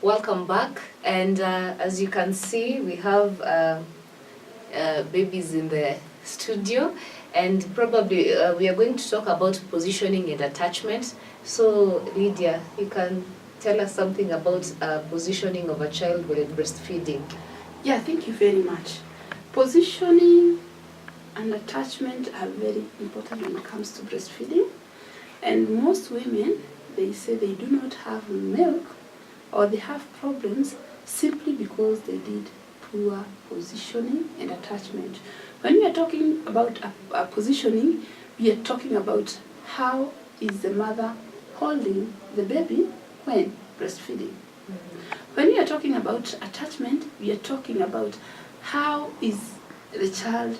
Welcome back, and as you can see, we have babies in the studio, and probably we are going to talk about positioning and attachment. So, Lydia, you can tell us something about positioning of a child while breastfeeding. Yeah, thank you very much. Positioning and attachment are very important when it comes to breastfeeding. And most women, they say they do not have milk or they have problems simply because they did poor positioning and attachment. When we are talking about a positioning, we are talking about how is the mother holding the baby when breastfeeding. When we are talking about attachment, we are talking about how is the child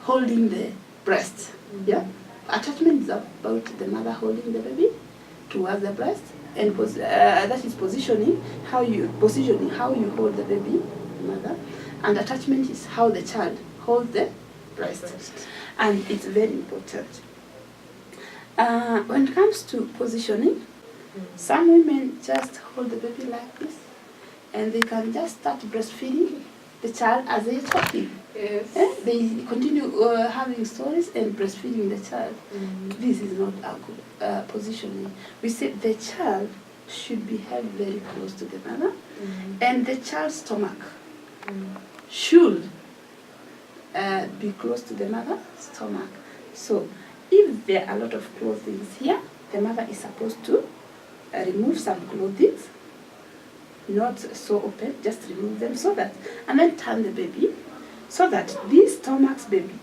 holding the breast. Yeah, attachment is about the mother holding the baby towards the breast, and that is positioning how you hold the baby, mother, and attachment is how the child holds the breast, and it's very important. When it comes to positioning, some women just hold the baby like this, and they can just start breastfeeding the child as they're talking. Yes. They continue having stories and breastfeeding the child. This is not a good positioning. We say the child should be held very close to the mother, and the child's stomach should be close to the mother's stomach. So if there are a lot of clothing here, the mother is supposed to remove some clothing, not so open, just remove them so that, and then turn the baby so that this stomach's baby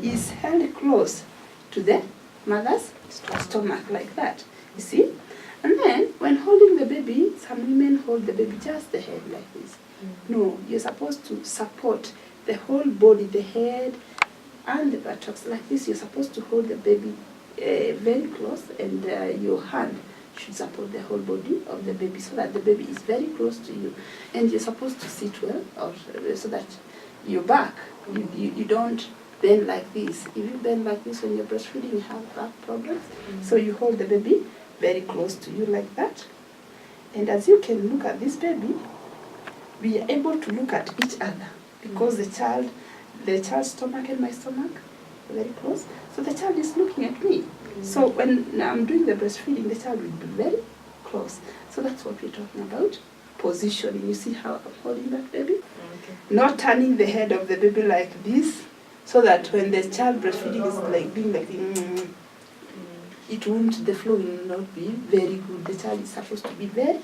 is held close to the mother's stomach like that, you see? And then when holding the baby, some women hold the baby just the head like this. No, you're supposed to support the whole body, the head and the buttocks like this. You're supposed to hold the baby very close, and your hand should support the whole body of the baby so that the baby is very close to you. And you're supposed to sit well, or so that your back, you don't bend like this. If you bend like this when you're breastfeeding, you have back problems. So you hold the baby very close to you like that. And as you can look at this baby, we are able to look at each other because the child's stomach and my stomach are very close. So the child is looking at me. So when I'm doing the breastfeeding, the child will be very close. So that's what we're talking about, positioning. You see how I'm holding that baby? Okay. Not turning the head of the baby like this, so that when the child breastfeeding is like being like, it won't, the flow will not be very good. The child is supposed to be very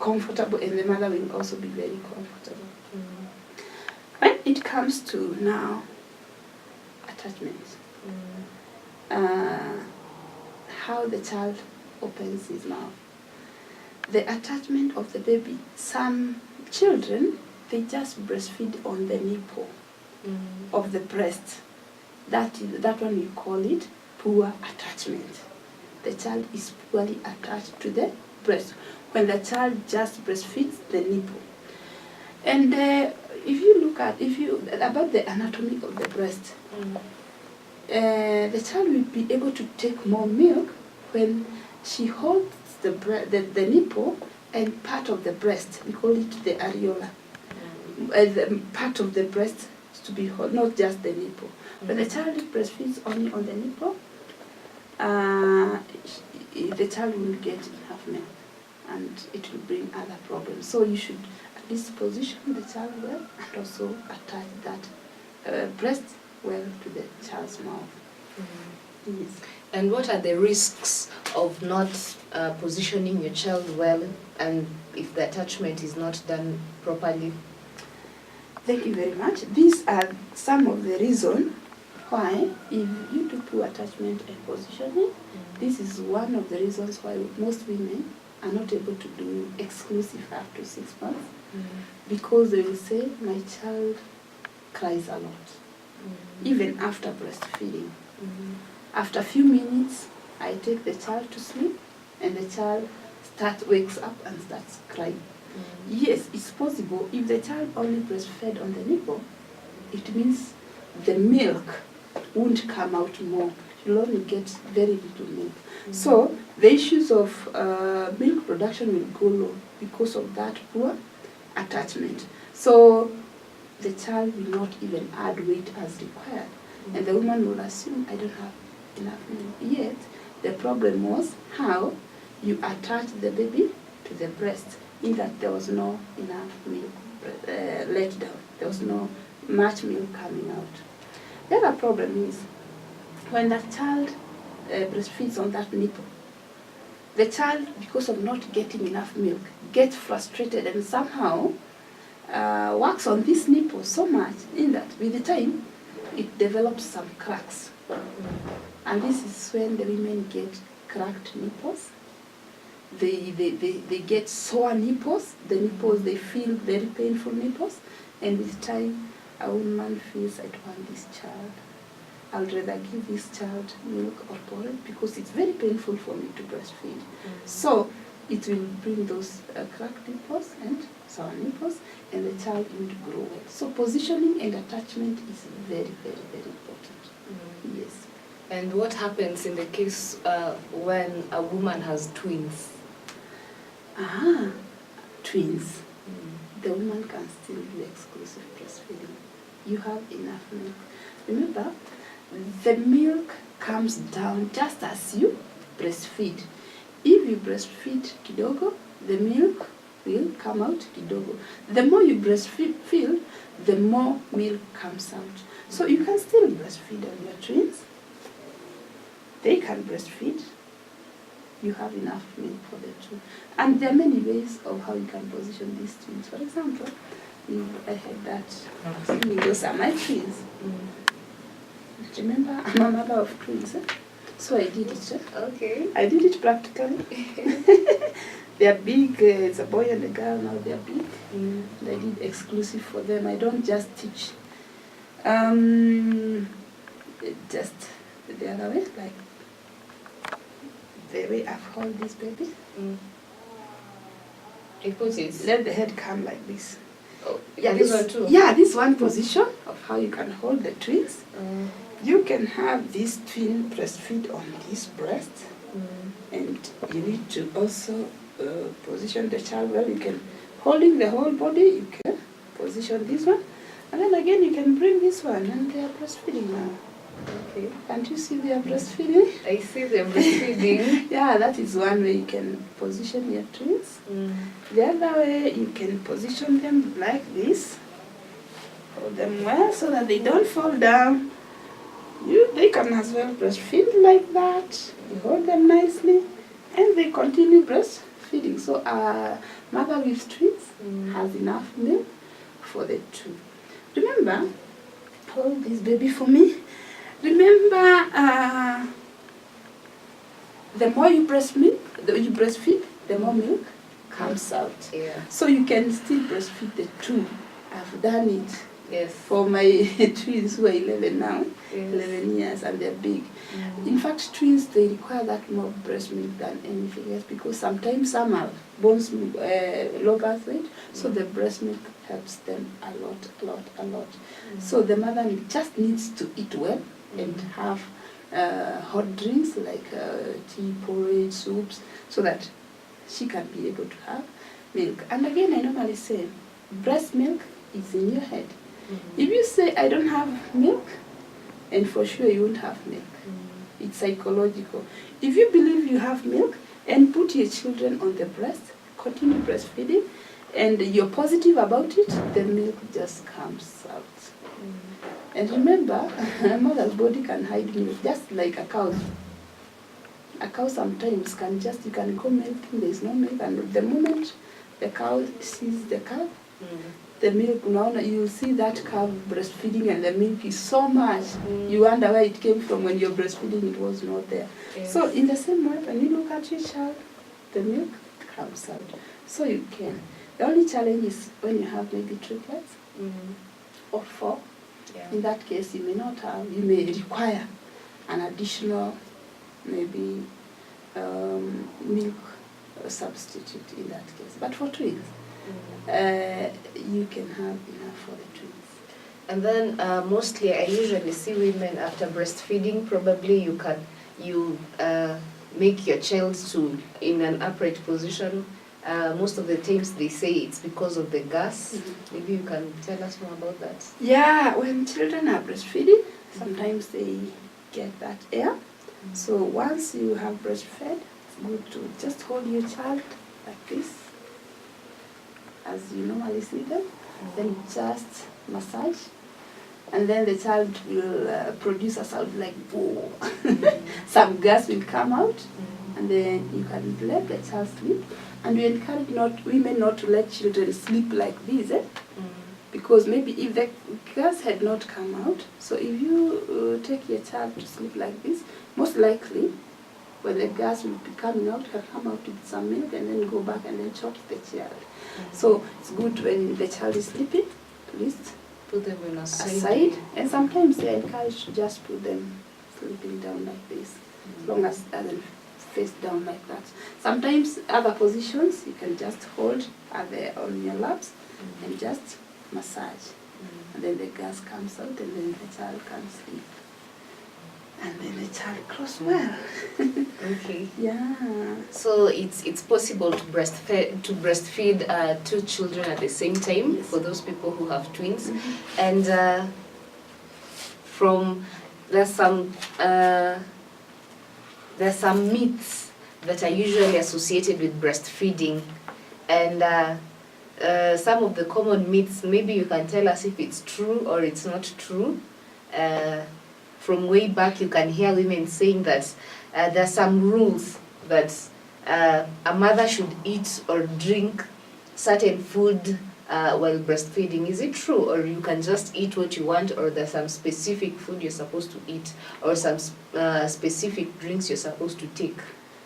comfortable, and the mother will also be very comfortable. When it comes to now attachment, how the child opens his mouth, the attachment of the baby. Some children, they just breastfeed on the nipple of the breast. That one we call it poor attachment. The child is poorly attached to the breast when the child just breastfeeds the nipple. And if you look at about the anatomy of the breast, the child will be able to take more milk when she holds the nipple and part of the breast. We call it the areola. The part of the breast is to be held, not just the nipple. When the child breastfeeds only on the nipple, the child won't get enough milk, and it will bring other problems. So you should at least position the child well, and also attach that breast well to the child's mouth. Yes. And what are the risks of not positioning your child well, and if the attachment is not done properly? Thank you very much. These are some of the reasons why, if you do poor attachment and positioning, this is one of the reasons why most women are not able to do exclusive after 6 months, because they will say, my child cries a lot, even after breastfeeding. After a few minutes, I take the child to sleep, and the child wakes up and starts crying. Yes, it's possible. If the child only breastfed on the nipple, it means the milk won't come out more. you'll only get very little milk. So the issues of milk production will go low because of that poor attachment. So the child will not even add weight as required. And the woman will assume, I don't have enough milk. Yet, the problem was how you attach the baby to the breast, in that there was no enough milk let down. There was no much milk coming out. The other problem is when the child breastfeeds on that nipple, the child, because of not getting enough milk, gets frustrated and somehow works on this nipple so much in that with the time it develops some cracks. And this is when the women get cracked nipples. They get sore nipples. The nipples, they feel very painful nipples. And with time, a woman feels, I don't want this child. I'll rather give this child milk or porridge because it's very painful for me to breastfeed. So it will bring those cracked nipples and sour nipples, and the child will grow well. So positioning and attachment is very, very, very important. Yes. And what happens in the case when a woman has twins? Twins. The woman can still do exclusive breastfeeding. You have enough milk. Remember, the milk comes down just as you breastfeed. If you breastfeed kidogo, the milk will come out kidogo. The more you breastfeed, the more milk comes out. So you can still breastfeed on your twins. They can breastfeed. You have enough milk for the two. And there are many ways of how you can position these twins. For example, I had that. Those are my twins. Remember, I'm a mother of twins. So I did it. Okay. I did it practically. They are big. It's a boy and a girl. Now they are big. And I did exclusive for them. I don't just teach. Just the other way, like the way I've held this baby. Let the head come like this. Oh, yeah, this one too? Yeah, this one position of how you can hold the twins. You can have this twin breastfeed on this breast. And you need to also position the child well. You can, holding the whole body, you can position this one. And then again, you can bring this one, and they are breastfeeding now. Okay. Can't you see they are breastfeeding? I see them breastfeeding. Yeah, that is one way you can position your twins. The other way, you can position them like this. Hold them well so that they don't fall down. They can as well breastfeed like that. You hold them nicely, and they continue breastfeeding. So a mother with twins has enough milk for the two. Remember, hold this baby for me. Remember, the more you breastfeed, the more milk comes out. Yeah. So you can still breastfeed the two. I've done it. Yes. For my twins who are 11 now, 11 years, and they're big. In fact, twins, they require that more breast milk than anything else because sometimes some have bones, low birth weight, so the breast milk helps them a lot. So the mother just needs to eat well and have hot drinks like tea, porridge, soups, so that she can be able to have milk. And again, I normally say, breast milk is in your head. If you say, I don't have milk, and for sure you won't have milk. It's psychological. If you believe you have milk and put your children on the breast, continue breastfeeding, and you're positive about it, the milk just comes out. And remember, a mother's body can hide milk, just like a cow. A cow sometimes you can go milking, there's no milk, and the moment the cow sees the calf, the milk, now you'll see that calf breastfeeding and the milk is so much. You wonder where it came from. When you're breastfeeding, it was not there. Yes. So in the same way, when you look at your child, the milk comes out. So you can. The only challenge is when you have maybe triplets or 4. Yeah. In that case, you may not have, you may require an additional maybe milk substitute in that case. But for twins, you can have enough for the twins. And then mostly I usually see women after breastfeeding, probably you make your child to in an upright position. Most of the times they say it's because of the gas. Maybe you can tell us more about that. Yeah, when children are breastfeeding, sometimes they get that air. So once you have breastfed, it's good to just hold your child like this, as you normally see them, then just massage, and then the child will produce a sound like boo. Some gas will come out, and then you can let the child sleep. And we encourage women not to let children sleep like this, because maybe if the gas had not come out, so if you take your child to sleep like this, most likely when the gas will be coming out, it can come out with some milk and then go back and then choke the child. So it's good when the child is sleeping, at least Put them on a side. And sometimes they encourage to just put them sleeping down like this, as long as it doesn't face down like that. Sometimes other positions you can just hold on your laps and just massage, and then the gas comes out, and then the child can sleep, and then the child grows well. Okay. Yeah. So it's possible to breastfeed two children at the same time, for those people who have twins, and there's some myths that are usually associated with breastfeeding, and some of the common myths, maybe you can tell us if it's true or it's not true. From way back, you can hear women saying that there are some rules that a mother should eat or drink certain food while breastfeeding. Is it true, or you can just eat what you want, or there's some specific food you're supposed to eat, or some specific drinks you're supposed to take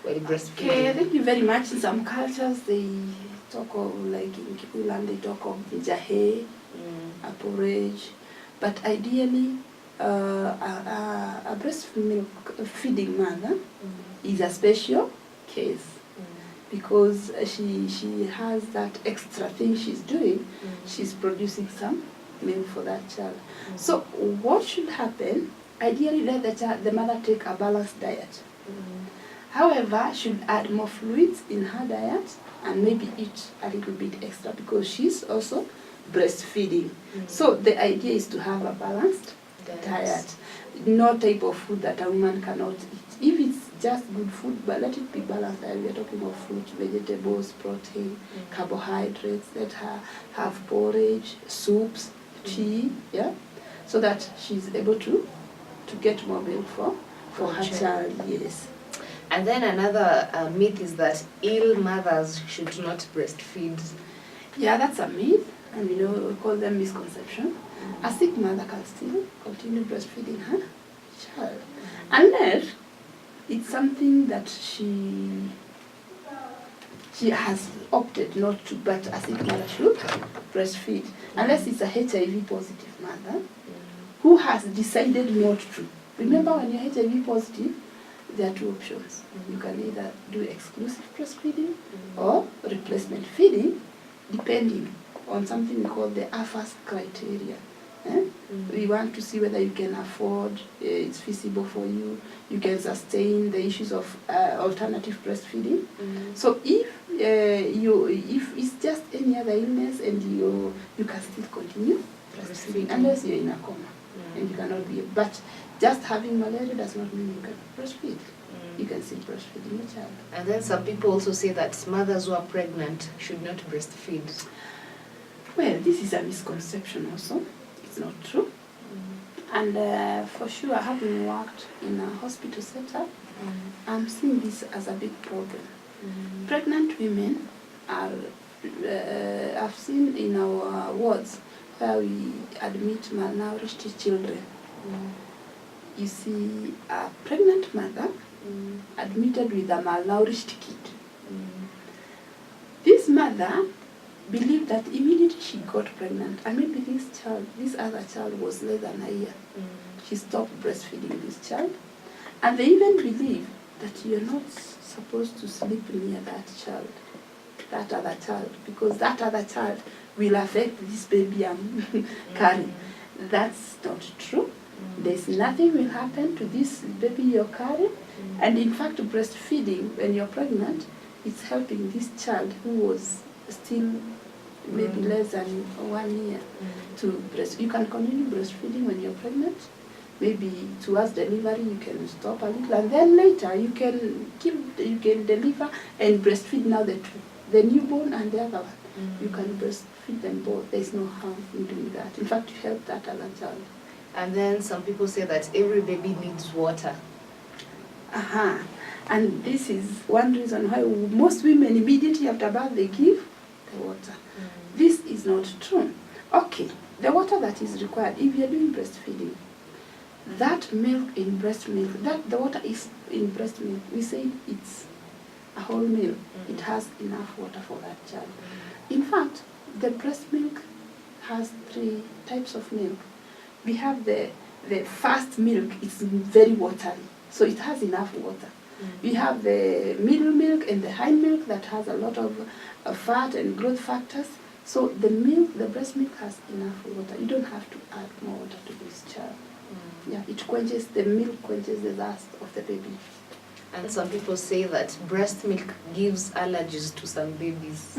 while breastfeeding? Okay, thank you very much. In some cultures, they talk of, like in Kikuland, they talk of jahe, a porridge, but ideally, a breastfeeding mother is a special case, because she has that extra thing she's doing. She's producing some milk for that child. So what should happen? Ideally, let the mother take a balanced diet. However, should add more fluids in her diet and maybe eat a little bit extra, because she's also breastfeeding. So the idea is to have a balanced diet. No type of food that a woman cannot eat. If it's just good food, but let it be balanced. We're talking of fruits, vegetables, protein, carbohydrates, let her have porridge, soups, tea, yeah, so that she's able to get more milk for her child, yes. And then another myth is that ill mothers should not breastfeed. Yeah, that's a myth, and we call them misconception. A sick mother can still continue breastfeeding her child, unless it's something that she has opted not to, but a sick mother should breastfeed, unless it's a HIV positive mother who has decided not to. Remember, when you're HIV positive, there are two options. You can either do exclusive breastfeeding or replacement feeding, depending on something we call the AFAS criteria. We want to see whether you can afford, it's feasible for you, you can sustain the issues of alternative breastfeeding. So if it's just any other illness, and you can still continue breastfeeding unless you're in a coma and you cannot be. But just having malaria does not mean you can breastfeed. You can still breastfeed your child. And then some people also say that mothers who are pregnant should not breastfeed. Well, this is a misconception also. It's not true. And for sure, having worked in a hospital setup, I'm seeing this as a big problem. Pregnant women are, I've seen in our wards where we admit malnourished children. You see a pregnant mother admitted with a malnourished kid. This mother believed that immediately she got pregnant, and maybe this other child was less than a year, she stopped breastfeeding this child. And they even believe that you're not supposed to sleep near that other child, because that other child will affect this baby I'm carrying. That's not true. There's nothing will happen to this baby you're carrying. And in fact, breastfeeding, when you're pregnant, it's helping this child who was still maybe less than 1 year to breast. You can continue breastfeeding when you're pregnant. Maybe towards delivery you can stop a little, and then later you can deliver and breastfeed now the two, the newborn and the other one. You can breastfeed them both. There's no harm in doing that. In fact, you help that other child. And then some people say that every baby needs water. And this is one reason why most women immediately after birth they give the water. This is not true. Okay, the water that is required if you're doing breastfeeding, that milk in breast milk, the water is in breast milk, we say it's a whole milk. It has enough water for that child. In fact, the breast milk has 3 types of milk. We have the first milk, it's very watery, so it has enough water. We have the middle milk and the high milk that has a lot of fat and growth factors. So the milk, the breast milk has enough water. You don't have to add more water to this child. Yeah, the milk quenches the thirst of the baby. And some people say that breast milk gives allergies to some babies.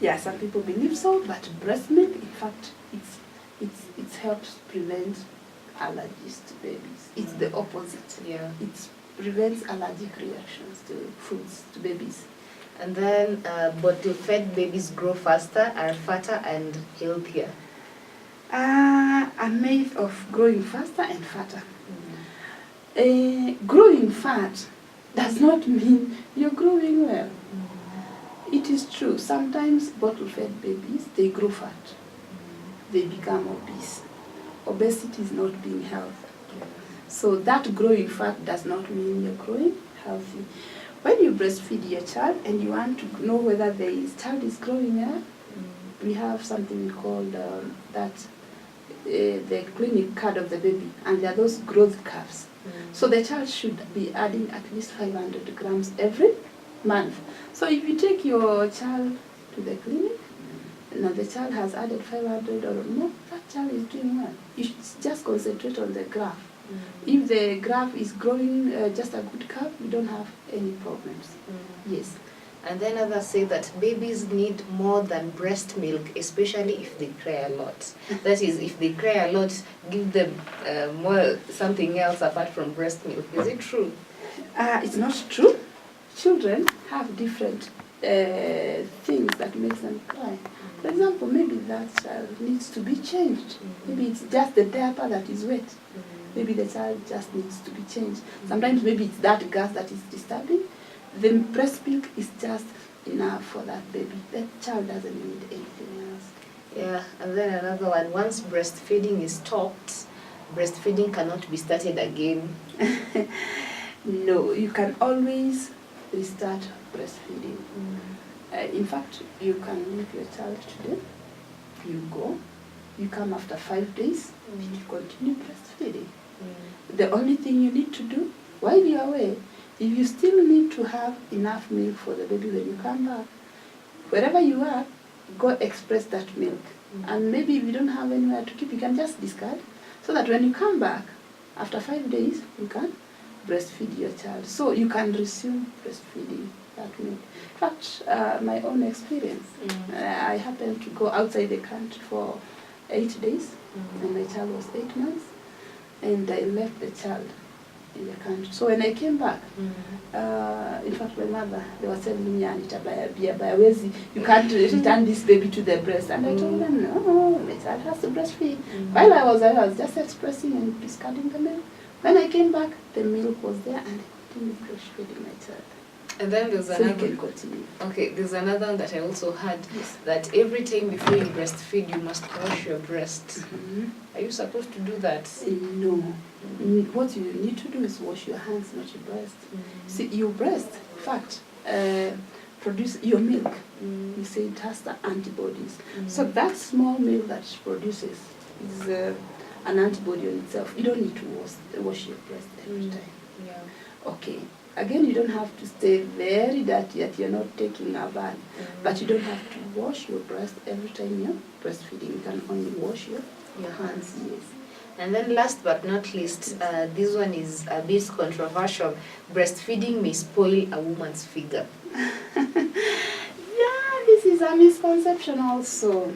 Yeah, some people believe so, but breast milk, in fact, it helps prevent allergies to babies. It's the opposite. Yeah. It prevents allergic reactions to foods, to babies. And then bottle-fed babies grow faster, are fatter and healthier. A myth of growing faster and fatter. Growing fat does not mean you're growing well. It is true, sometimes bottle-fed babies, they grow fat. They become obese. Obesity is not being healthy. So that growing fat does not mean you're growing healthy. When you breastfeed your child and you want to know whether the child is growing well, we have something called the clinic card of the baby, and there are those growth curves. So the child should be adding at least 500 grams every month. So if you take your child to the clinic, now the child has added 500 or more, that child is doing well. You should just concentrate on the graph. If the graph is growing just a good curve, you don't have any problems. Yes. And then others say that babies need more than breast milk, especially if they cry a lot. That is, if they cry a lot, give them more something else apart from breast milk. Is it true? It's not true. Children have different things that makes them cry. For example, maybe that child needs to be changed. Maybe it's just the diaper that is wet. Maybe the child just needs to be changed. Sometimes maybe it's that gas that is disturbing. The breast milk is just enough for that baby. That child doesn't need anything else. Yeah, and then another one. Once breastfeeding is stopped, breastfeeding cannot be started again. No, you can always restart breastfeeding. In fact, you can leave your child today. You go. You come after 5 days. You continue breastfeeding. The only thing you need to do while you're away, if you still need to have enough milk for the baby when you come back, wherever you are, go express that milk. And maybe if you don't have anywhere to keep, you can just discard, so that when you come back, after 5 days, you can breastfeed your child. So you can resume breastfeeding that milk. In fact, my own experience, I happened to go outside the country for 8 days, and my child was 8 months, and I left the child in the country. So when I came back, in fact my mother, they were telling me, you can't return this baby to the breast. And I told them, no, my child has to breastfeed. While I was just expressing and discarding the milk. When I came back, the milk was there, and I continued breastfeeding my child. And then there's So you another. can continue. Okay, there's another one that I also heard, that every time before you breastfeed, you must wash your breast. Are you supposed to do that? No. What you need to do is wash your hands, not your breast. See, your breast, in fact, produce your milk. You say it has the antibodies. So that small milk that it produces is an antibody on itself. You don't need to wash your breast every time. Yeah. Okay. Again, you don't have to stay very dirty that you're not taking a bath, but you don't have to wash your breast every time you're breastfeeding. You can only wash your hands. Yes. And then last but not least, this one is a bit controversial. Breastfeeding may spoil a woman's figure. Yeah, this is a misconception also.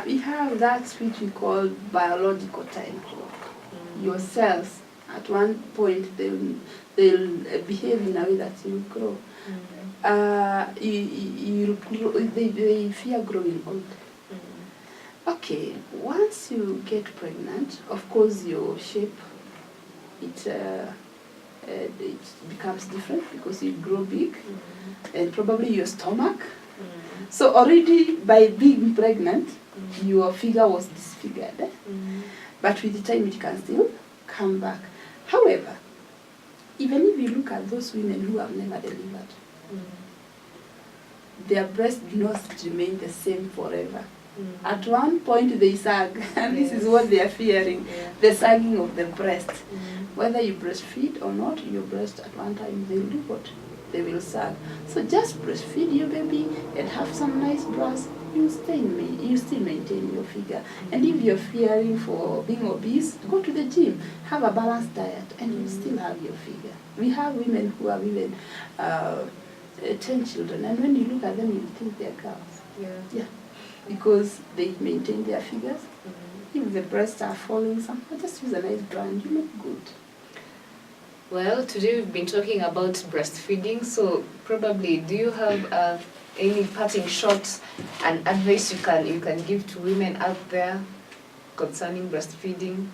We have that which we call biological time clock. Your cells, at one point, they'll behave in a way that you grow. They fear growing old. Okay, once you get pregnant, of course your shape, it becomes different because you grow big, and probably your stomach. So already by being pregnant, your figure was disfigured. But with the time it can still come back. However, even if you look at those women who have never delivered, their breasts do not remain the same forever. At one point they sag, and this is what they are fearing, the sagging of the breast. Whether you breastfeed or not, your breast at one time they will do what? They will sag. So just breastfeed your baby and have some nice breasts. You still maintain your figure. And if you're fearing for being obese, go to the gym, have a balanced diet, and you still have your figure. We have women who have even 10 children, and when you look at them, you think they're girls. Yeah. Because they maintain their figures. If the breasts are falling somewhere, just use a nice brand, you look good. Well, today we've been talking about breastfeeding, so probably do you have any parting shots and advice you can give to women out there concerning breastfeeding?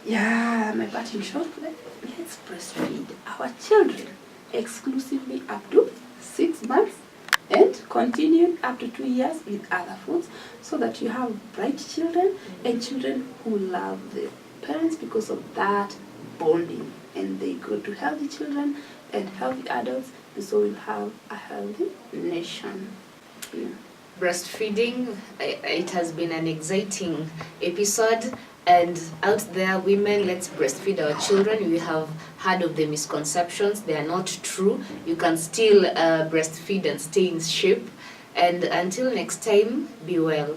Yeah, my parting shot, let's breastfeed our children exclusively up to 6 months and continue up to 2 years with other foods, so that you have bright children and children who love their parents because of that bonding, and they grow to healthy children and healthy adults, and so we'll have a healthy nation. Yeah. Breastfeeding, it has been an exciting episode, and out there, women, let's breastfeed our children. We have heard of the misconceptions. They are not true. You can still breastfeed and stay in shape. And until next time, be well.